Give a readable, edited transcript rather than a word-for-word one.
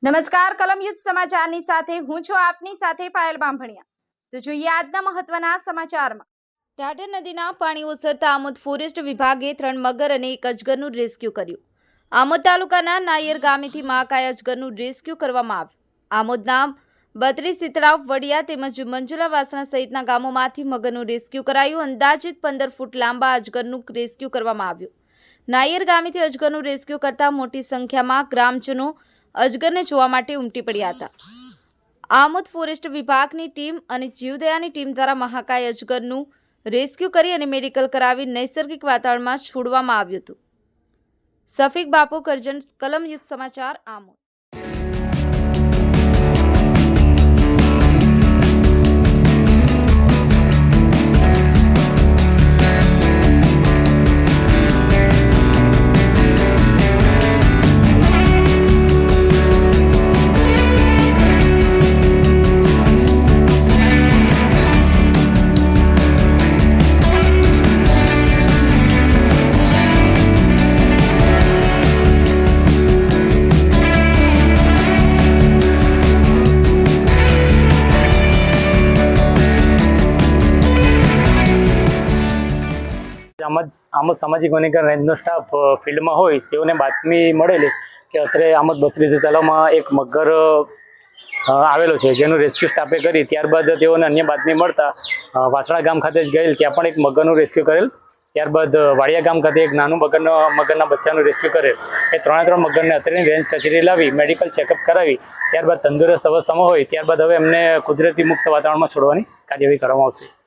નમસ્કાર, કલમ યુદ્ધ સમાચારની સાથે હું છું આપની સાથે પાયલ બામભણિયા। તો જોઈએ આજના મહત્વના સમાચારમાં। ઢાઢર નદીના પાણી ઓસરતા આમોદ ફોરેસ્ટ વિભાગે 3 મગર અને 1 અજગરનું રેસ્ક્યુ કર્યું। આમોદ તાલુકાના નાયર ગામેથી મહાકાય અજગરનું રેસ્ક્યુ કરવામાં આવ્યું। આમોદના 32 સિતરાવ વડિયા તેમજ મંજુલા વાસણા સહિતના ગામોમાંથી મગરનું રેસ્ક્યુ કરાયું। અંદાજિત 15 ફૂટ લાંબા અજગરનું રેસ્ક્યુ કરવામાં આવ્યું। નાયર ગામેથી અજગરનું રેસ્ક્યુ કરતા મોટી સંખ્યામાં ગ્રામજનો અજગરને જોવા માટે ઉમટી પડ્યા હતા। આમોદ ફોરેસ્ટ વિભાગની ટીમ અને જીવદયાની ટીમ દ્વારા મહાકાય અજગરનું રેસ્ક્યુ કરી અને મેડિકલ કરાવી નૈસર્ગિક વાતાવરણમાં છોડવામાં આવ્યું હતું। સફીક બાપુ કરજણ, કલમ યુદ્ધ સમાચાર, આમોદ। આમોદ સામાજિક વનીકરણ રેન્જનો સ્ટાફ ફિલ્ડમાં હોય તેઓને બાતમી મળેલી કે અત્રે આમોદ બત્રીસ તલાવમાં એક મગર આવેલો છે, જેનું રેસ્ક્યુ સ્ટાફે કરી। ત્યારબાદ તેઓને અન્ય બાતમી મળતા વાસણા ગામ ખાતે જ ગયેલ, ત્યાં પણ એક મગરનું રેસ્ક્યુ કરેલ। ત્યારબાદ વાડિયા ગામ ખાતે એક નાનું મગરના બચ્ચાનું રેસ્ક્યુ કરેલ। એ 3 મગરને અત્રેની રેન્જ કચેરી લાવી મેડિકલ ચેકઅપ કરાવી ત્યારબાદ તંદુરસ્ત અવસ્થામાં હોય ત્યારબાદ હવે એમને કુદરતી મુક્ત વાતાવરણમાં છોડવાની કાર્યવાહી કરવામાં આવશે।